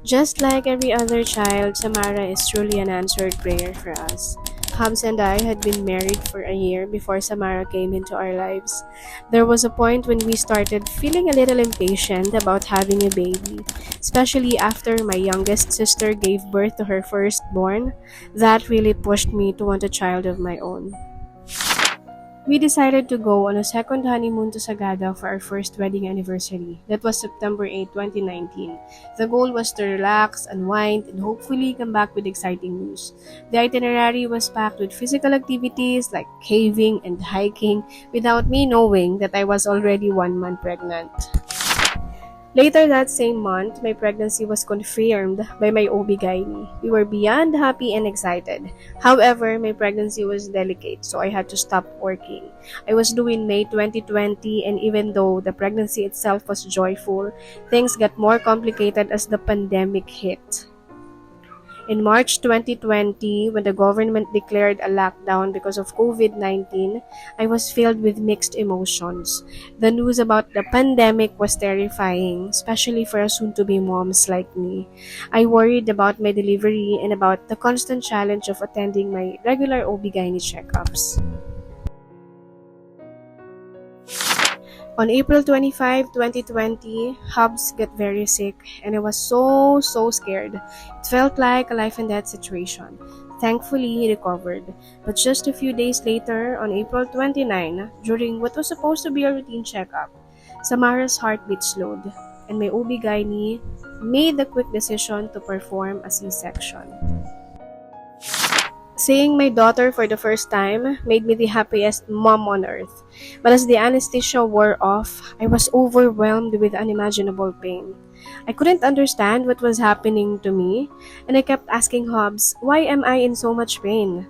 Just like every other child, Samara is truly an answered prayer for us. Hubs and I had been married for a year before Samara came into our lives. There was a point when we started feeling a little impatient about having a baby, especially after my youngest sister gave birth to her firstborn. That really pushed me to want a child of my own. We decided to go on a second honeymoon to Sagada for our first wedding anniversary. That was September 8, 2019. The goal was to relax, unwind, and hopefully come back with exciting news. The itinerary was packed with physical activities like caving and hiking without me knowing that I was already 1 month pregnant. Later that same month, my pregnancy was confirmed by my OB-GYN. We were beyond happy and excited. However, my pregnancy was delicate, so I had to stop working. I was due in May 2020, and even though the pregnancy itself was joyful, things got more complicated as the pandemic hit. In March 2020, when the government declared a lockdown because of COVID-19, I was filled with mixed emotions. The news about the pandemic was terrifying, especially for a soon-to-be moms like me. I worried about my delivery and about the constant challenge of attending my regular OB-GYN checkups. On April 25, 2020, Hubs got very sick and I was so scared. It felt like a life and death situation. Thankfully, he recovered. But just a few days later, on April 29, during what was supposed to be a routine checkup, Samara's heartbeat slowed and my OB-GYN made the quick decision to perform a C-section. Seeing my daughter for the first time made me the happiest mom on earth. But as the anesthesia wore off, I was overwhelmed with unimaginable pain. I couldn't understand what was happening to me, and I kept asking Hobbs, why am I in so much pain?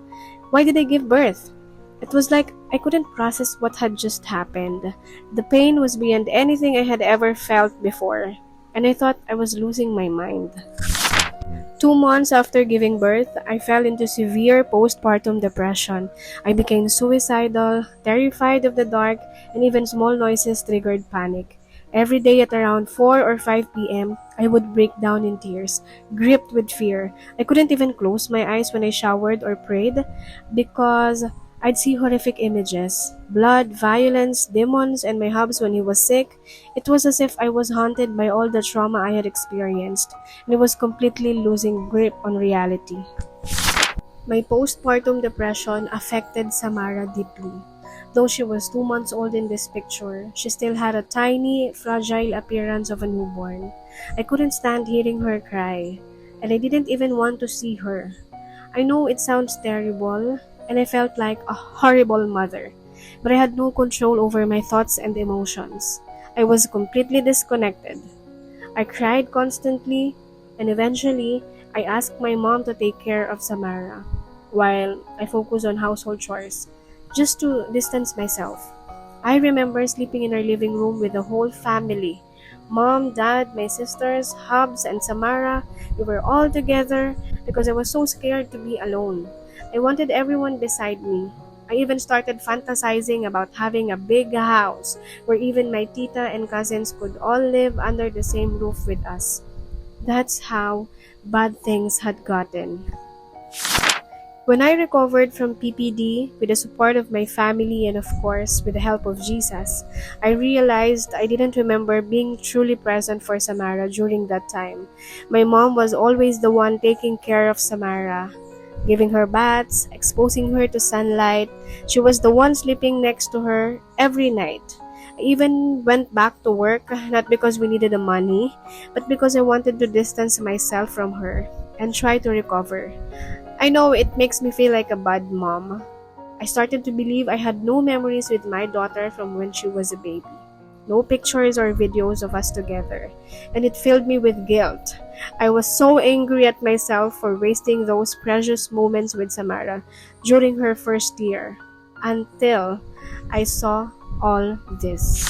Why did I give birth? It was like I couldn't process what had just happened. The pain was beyond anything I had ever felt before, and I thought I was losing my mind. 2 months after giving birth, I fell into severe postpartum depression. I became suicidal, terrified of the dark, and even small noises triggered panic. Every day at around 4 or 5 p.m., I would break down in tears, gripped with fear. I couldn't even close my eyes when I showered or prayed because I'd see horrific images blood, violence, demons, and my hubs when he was sick. It was as if I was haunted by all the trauma I had experienced, and I was completely losing grip on reality. My postpartum depression affected Samara deeply. Though she was 2 months old in this picture, she still had a tiny, fragile appearance of a newborn. I couldn't stand hearing her cry, and I didn't even want to see her. I know it sounds terrible, and I felt like a horrible mother, but I had no control over my thoughts and emotions. I was completely disconnected. I cried constantly, and eventually, I asked my mom to take care of Samara while I focused on household chores, just to distance myself. I remember sleeping in our living room with the whole family. Mom, Dad, my sisters, Hubs, and Samara. We were all together because I was so scared to be alone. I wanted everyone beside me. I even started fantasizing about having a big house where even my tita and cousins could all live under the same roof with us. That's how bad things had gotten. When I recovered from PPD with the support of my family and of course with the help of Jesus, I realized I didn't remember being truly present for Samara during that time. My mom was always the one taking care of Samara, giving her baths, exposing her to sunlight. She was the one sleeping next to her every night. I even went back to work, not because we needed the money, but because I wanted to distance myself from her and try to recover. I know it makes me feel like a bad mom. I started to believe I had no memories with my daughter from when she was a baby. No pictures or videos of us together. And it filled me with guilt. I was so angry at myself for wasting those precious moments with Samara during her first year. Until I saw all this.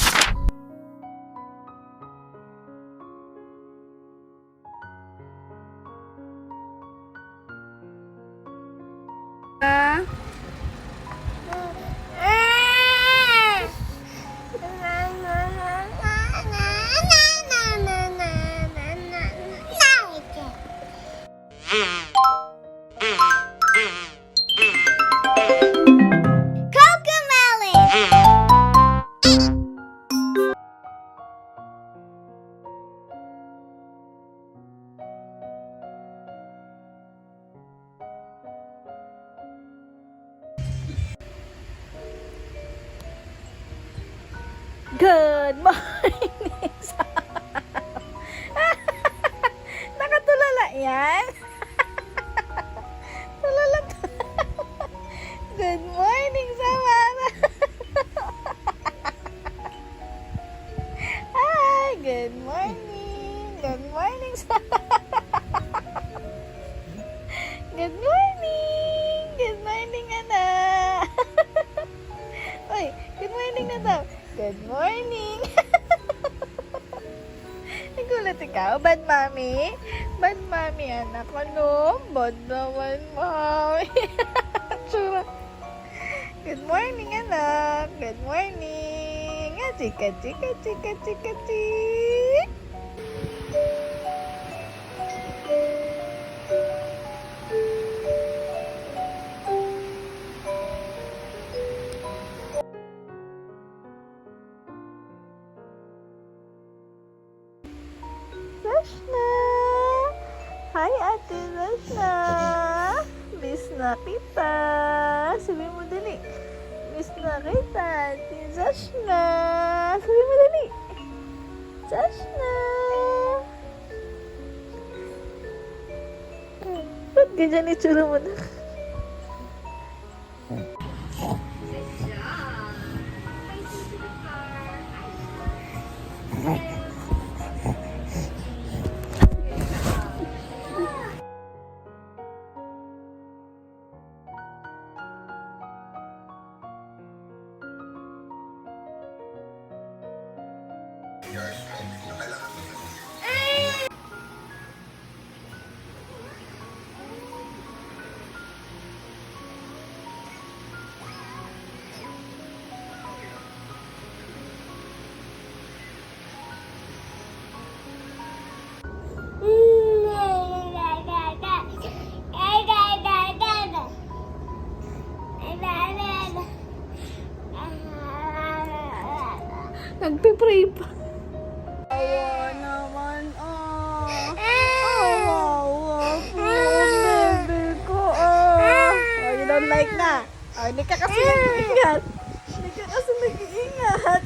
Good morning! Nakatulala yan? Tulala. Good morning, Samara! Hi! Good morning! Good morning, Samara! Good morning! Good morning, anak! Uy, good morning na daw! Good morning! Nagulat ikaw? Bad mommy? Bad mommy, anak. Ano? Bad naman, mommy. Tsura. Good morning, anak. Good morning. Chika, chika, chika, chika, chika. Zashna! Hi, Ate Zashna! Miss na kita! Sabi mo dali. Miss na kita, Ate Zashna! Sabi mo dali. Zashna! Ba't ganyan itsura mo na? Nagpe-pray pa. Awa naman, awa po, baby ko, Oh, you don't like na? Oh, hindi ka kasi nag-iingat. Hindi ka kasi nag-iingat.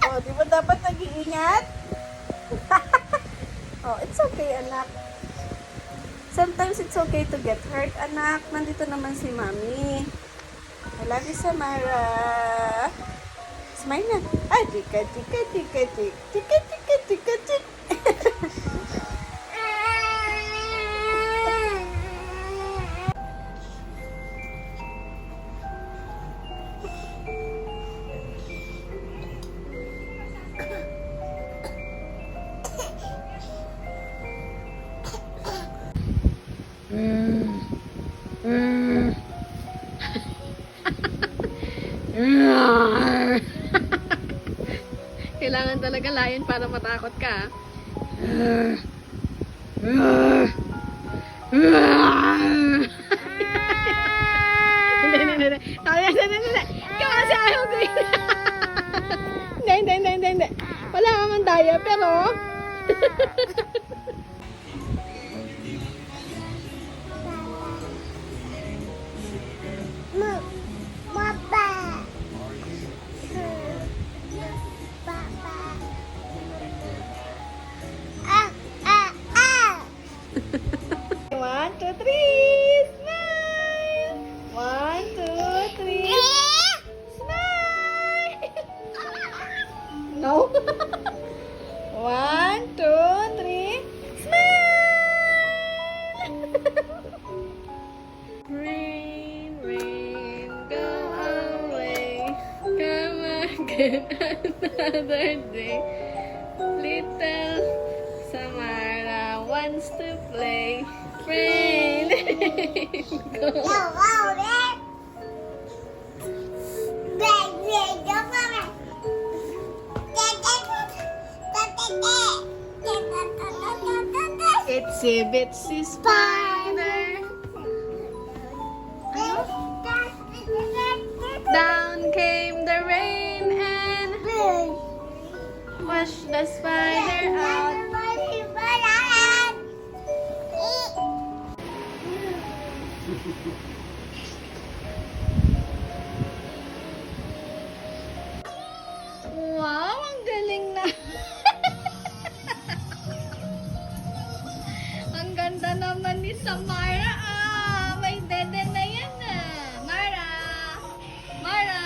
Oh, di ba dapat nag-iingat? Oh, it's okay, anak. Sometimes it's okay to get hurt, anak. Nandito naman si Mami. I love you, Samara. Smile na. Ah, chika, chika, chika, chika, chika, chika, chika, chika. Kailangan talaga lion para matakot ka. Hindi. Hindi. Kasi ayaw ko yun. Hindi. Wala ka man tayo, pero... One, two, three, smile! 1, 2, 3, smile! No? 1, 2, 3, smile! Rain, rain, go away. Come again another day. Little Samara wants to play. Rain, go. Itsy bitsy spider. flush the spider out. Wow, ang galing na. Ang ganda naman ni Samara. May dede na yan Mara. Mara,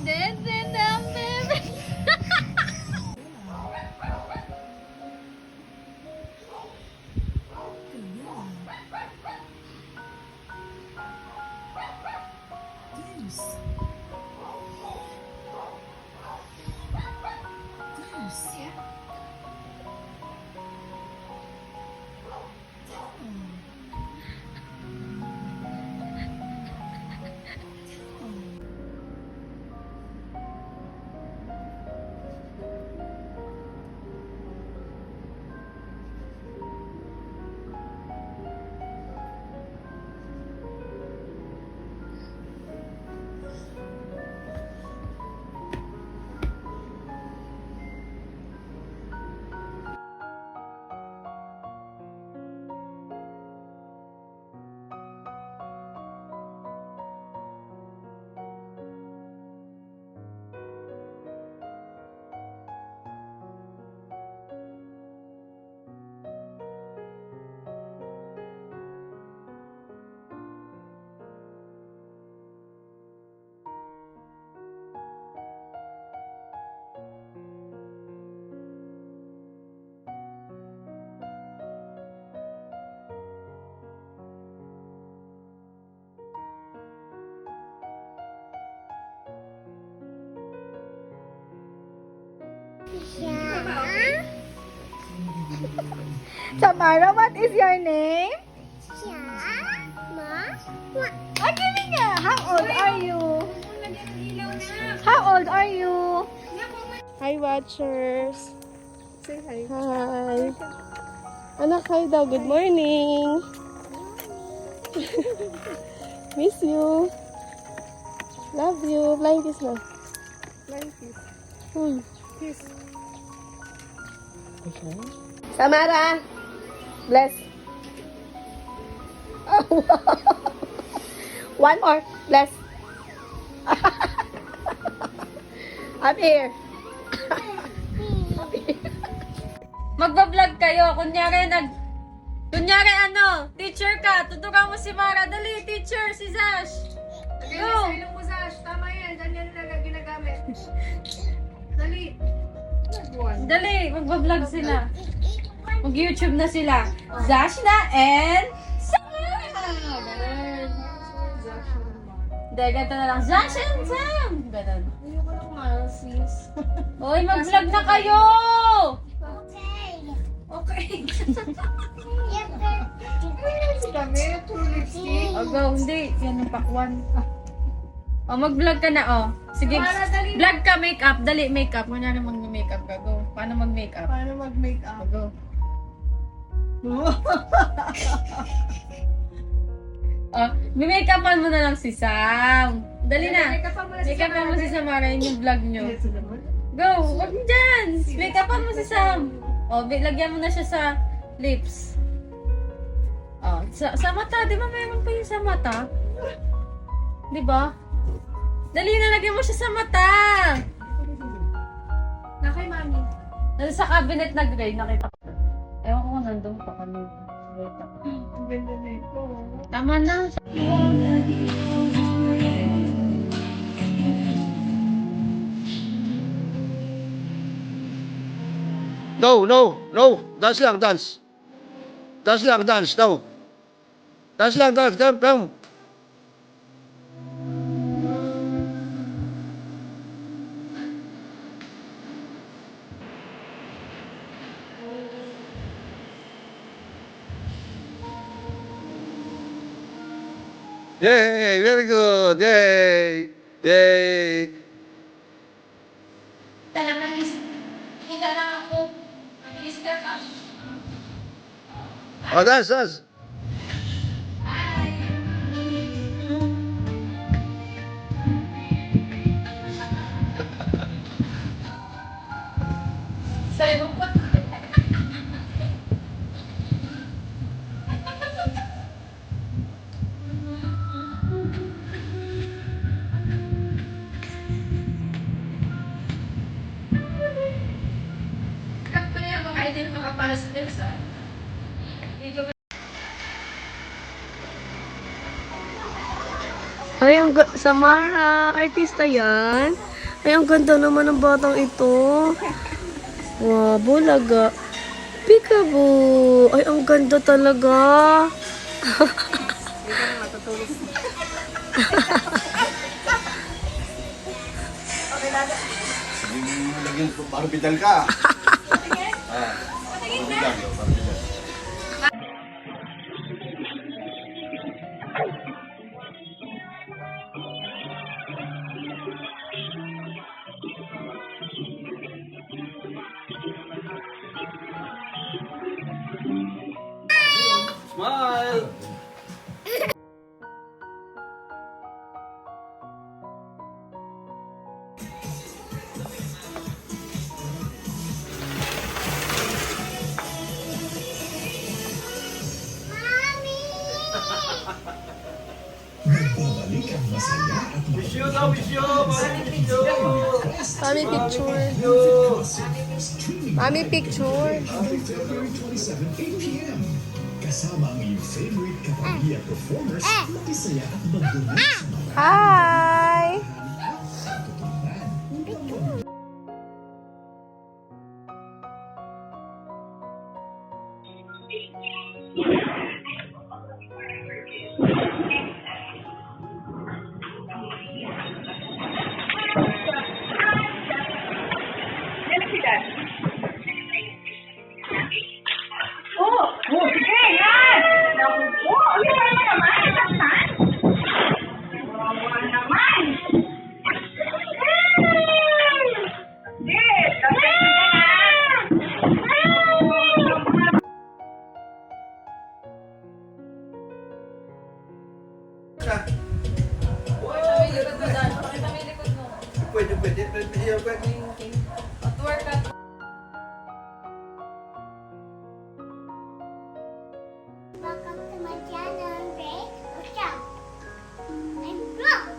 dede na bebe. Samara, what is your name? Oh, give me nga. How old are you? How old are you? Hi, watchers. Say hi. Hi. Anak, hi daw. Good morning. Miss you. Love you. Flying kiss na. Flying kiss. Uy. Kiss. Okay. Samara, bless. Oh, wow. One more, bless. Up here. Magba-vlog kayo. Kunyari ano, teacher ka. Tutukan mo si Mara. Dali, teacher, si Zash. Go. Ilong mo, Sash. Tama yan. Ganyan na ginagamit. Dali. Dali, magba-vlog sila. Mag-YouTube na sila. Zash na and Samara. Hindi, ganito na lang. Zash and Sam. Ganun. Ayoko lang nga, sis. Uy, mag-vlog na kayo! Okay. Kami, true lipstick. O, go. Hindi. Yan ang pakwan. O, mag-vlog ka na, o. Sige, Para dali na. vlog ka, makeup. Dali, makeup. Kunyari mag-makeup ka. Go. Paano mag-makeup? Paano mag-makeup? Go. May-makeupan mo na lang si Sam. Dali na. Make-upan mo na si Make-upan mo si Samara. Samara. Yun yung vlog nyo. Go. Wag dyan. Make-upan mo si Sam. O, lagyan mo na siya sa lips. O, sa mata. Di ba mayroon pa yung sa mata? Di ba? Dali na, lagyan mo siya sa mata. Na kay mami. Nasa sa cabinet na gray, nakita ko. Ewan ko kung nandun pa kami. Wait ako. Ang ganda na ito. Tama na. No, no, no. Dance lang, dance. Dance lang, dance. No. Dance lang, dance. Come, come. Yay, very good. Yay. Yay. Oh, dance, dance. Kapag na yung mga hindi makapasok din sa Ay, Samara, artista yan. Ay, ang ganda naman ng batang ito. Wow, bulaga. Peekaboo. Ay, ang ganda talaga. Hindi ka na matutulog. Okay, Lada. Lagyan ko, barbidal ka. Barbidal, barbidal. Smile! Nagbabalik ang masaya at Wish you daw, wish you! Wish you! Mami picture. streaming Mami picture. every February 27, 8 p.m. Kasama ang iyong favorite kapamilya performers, makisaya at magdunod sa mga Hi! sa katutunan. Pwede, pwede, pwede, pwede. Welcome to my channel, Ray. What's up? I'm Brooke.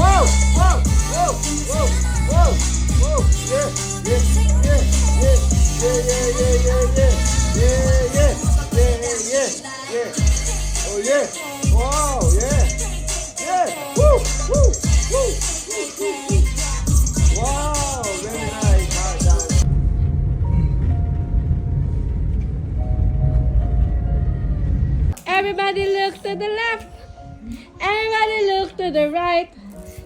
Wow! Wow! Wow! Wow! Wow! Wow! Yeah! Yeah! Yeah! Yeah! Yeah! Yeah! Yeah! Yeah! Yeah! Yeah! Yeah! Oh yeah! Wow! Yeah! Yeah! Woo! Woo! Woo! Wow! Very nice! Nice! Nice! Everybody look to the left. Everybody look to the right.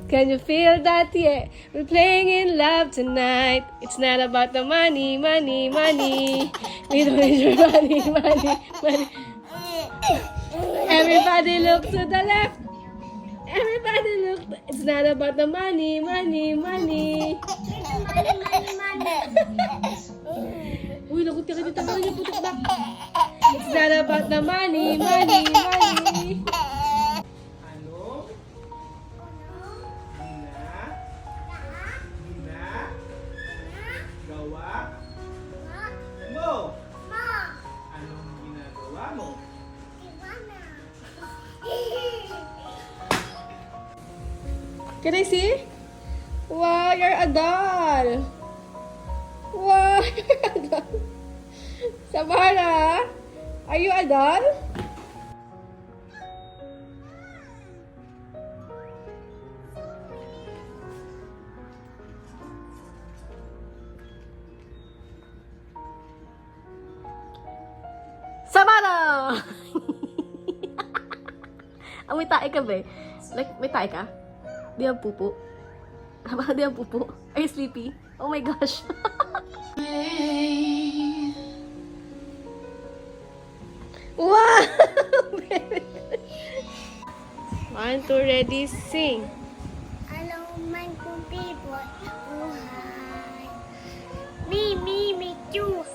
Can you feel that? Yeah, we're playing in love tonight. It's not about the money, money, money. We don't need your money, money, money. Everybody look to the left. Everybody look. It's not about the money, money, money. Uy, lagot ka dito. Ano yung putok ba? It's not about the money, money, money. Ano? Gina? Gawa? Mo? Anong ginagawa mo? Can I see? Wow, you're a doll. Wow, you're a doll. Samara, are you a doll? Samara! Ang may tae ka ba? Like, may tae ka? Di ang pupo? Di ang pupo? Are you sleepy? Oh my gosh. 1, 2, ready, sing. Hello, my good people. Oh, hi. Me, too.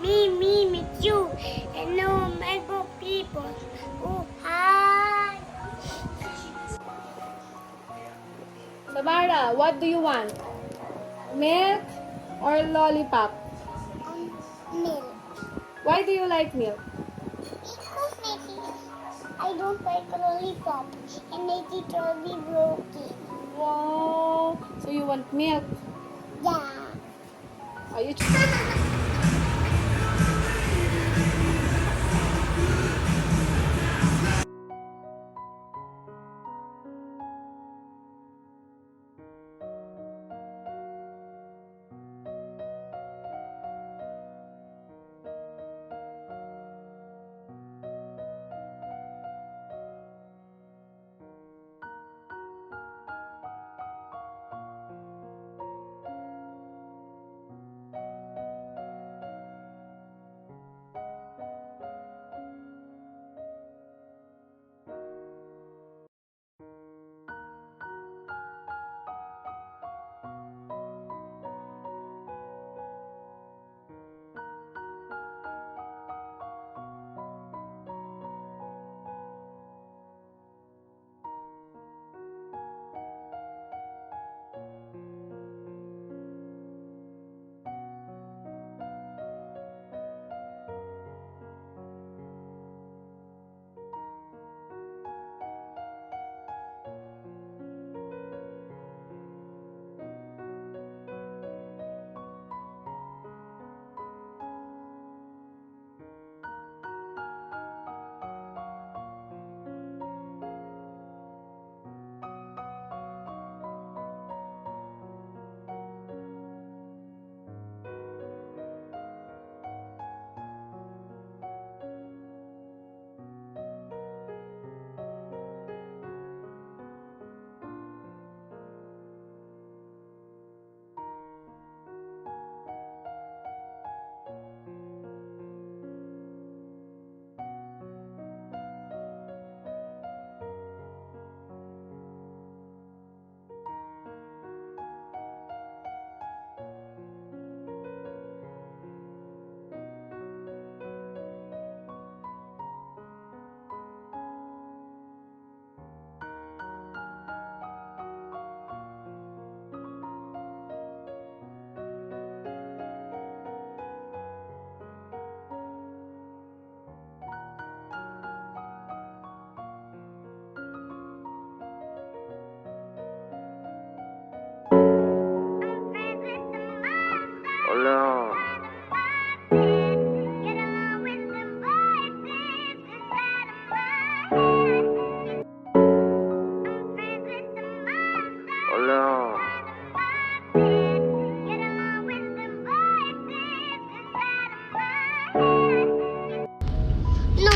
Me, too. Hello, my good people. Oh, hi. Samara, what do you want? Milk or lollipop? Milk. Why do you like milk? Because I don't like lollipop. And my teeth will be broken. Wow. So you want milk? Yeah. Are you Hola. Hola. No.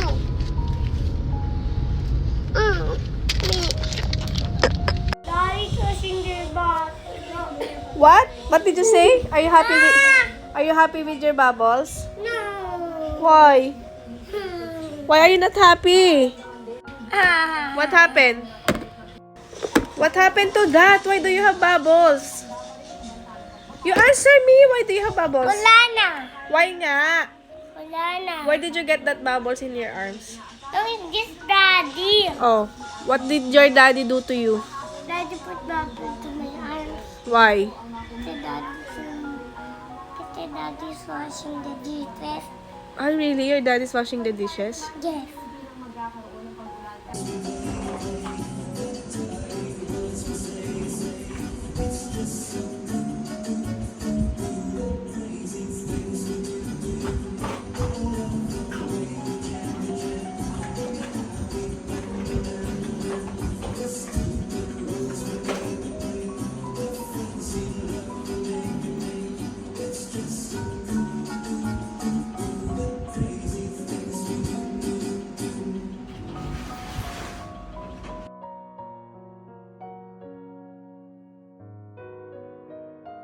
Daddy's pushing their bottle. What? What did you say? Are you happy with your bubbles? No. Why? Why are you not happy? Ah. What happened? What happened to that? Why do you have bubbles? You answer me. Why do you have bubbles? Wala na. Why nga? Wala na. Where did you get that bubbles in your arms? Oh, it's just Daddy. Oh, what did your daddy do to you? Daddy put bubble to my arms. Why? Kasi Daddy's washing the dishes. Oh, really? Your daddy's washing the dishes? Yes.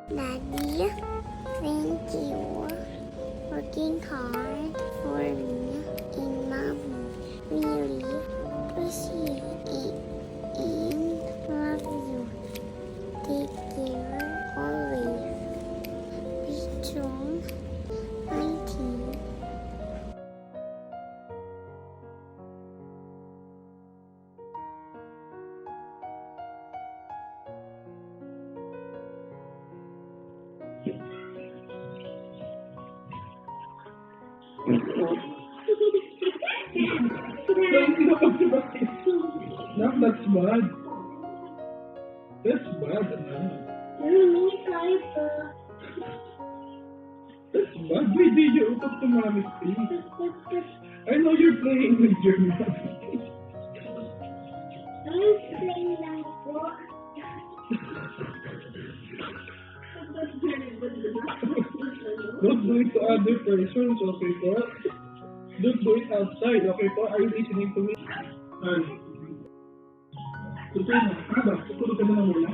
Daddy, thank you. Working hard for me and Mommy. Really appreciate it. Nak, that's bad. That's bad, anak. That's bad. Wait, did you talk to mommy, please? I know you're playing with your mommy. Don't do it to other persons, okay po? Don't do it outside, okay po? Are you listening to me? Tutulog na. Ano ba? Tutulog ka na muna?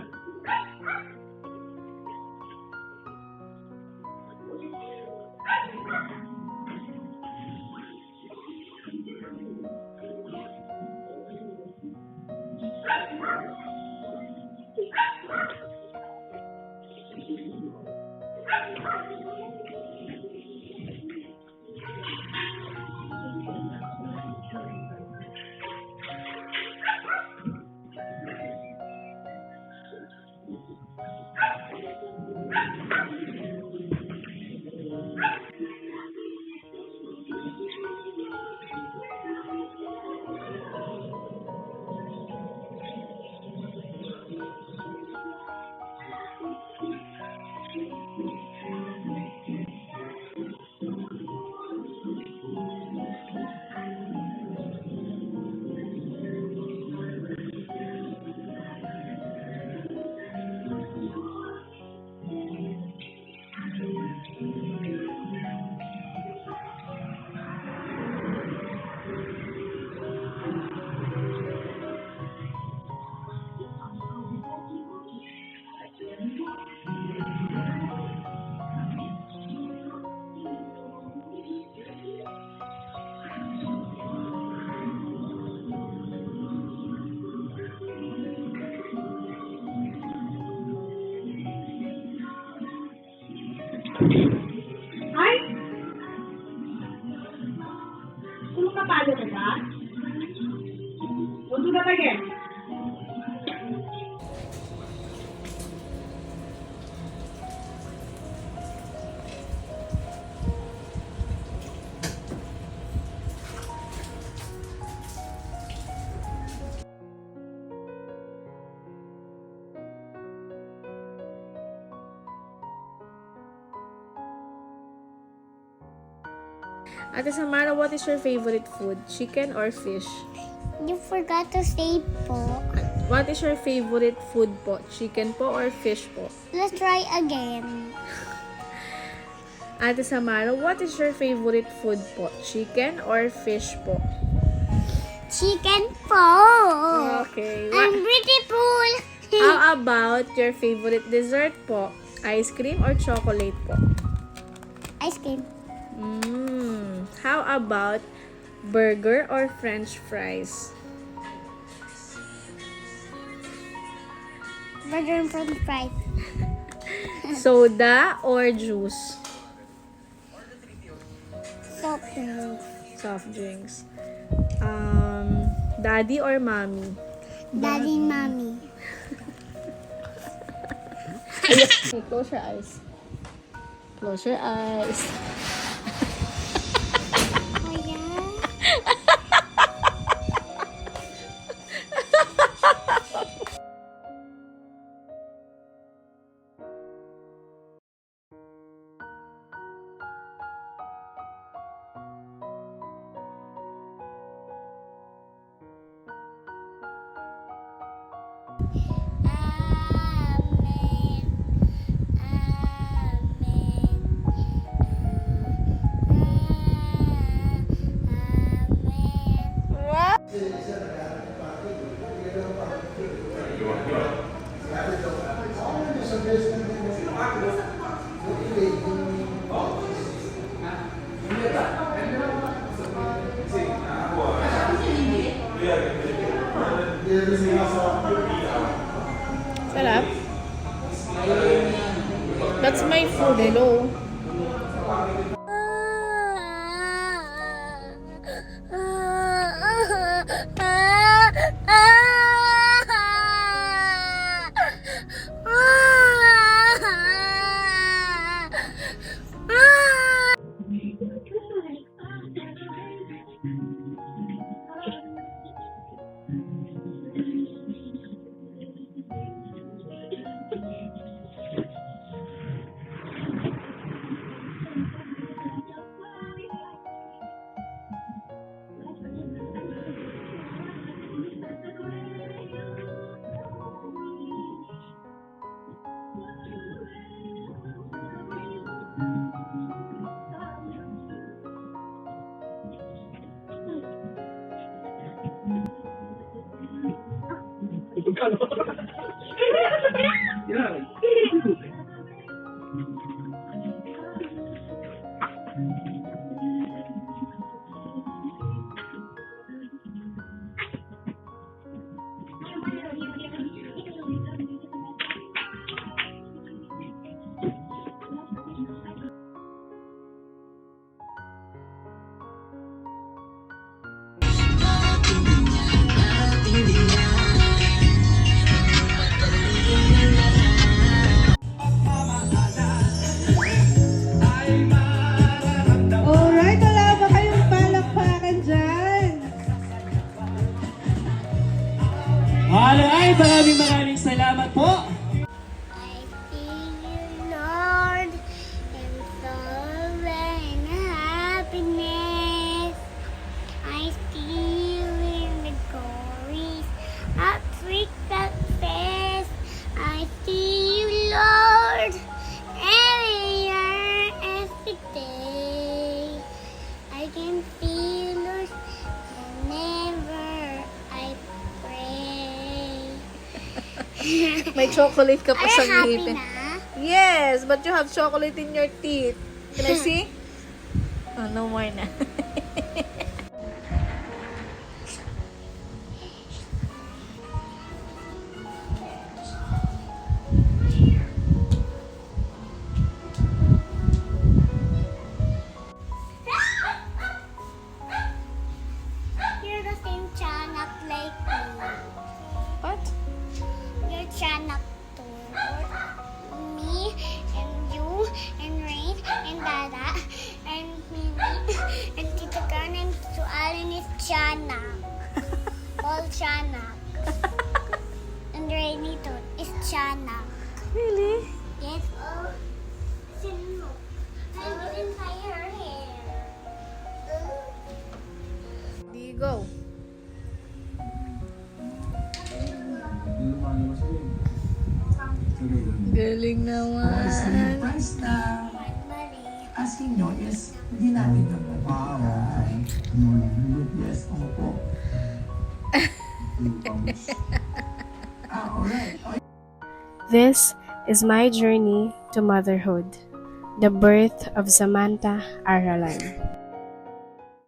Ay! Kung napalo ka ba? Huwag na again. Ate Samara, what is your favorite food? Chicken or fish? You forgot to say po. What is your favorite food po? Chicken po or fish po? Let's try again. Ate Samara, what is your favorite food po? Chicken or fish po? Chicken po. Okay. I'm beautiful. How about your favorite dessert po? Ice cream or chocolate po? Ice cream. How about burger or french fries? Burger and french fries. Soda or juice? Soft drinks. Soft drinks. Daddy or mommy? Daddy and mommy. Okay, close your eyes. Close your eyes. Oh yeah. Sarap. That's my food. Hello. Magkano? Yan. Alright, wala ba kayong palakpakan dyan? Ay, maraming salamat po. I feel you, Lord, in sorrow and happiness. I see you in the glories of sweet face. I see you, Lord, every year, every day. I can feel yours whenever I pray. May chocolate ka pa Are sa you happy ngipin. na? Yes, but you have chocolate in your teeth. Can I see? Oh, no more na. You're the same Chanak like me. What? You're Chanak too. Me and you and Rain and Dada and Mimi and Tito Karen and Tito Allen is Chanak. All Chanak. And Rainy too is Chanak. Really? Yes. Oh. Sino? I didn't tie her hair. Digo. Galing naman. Surprise na Mali. asking nyo is hindi natin nagpapakita. Yes, ako po. Alright. This is my journey to motherhood, the birth of Samantha Aralan.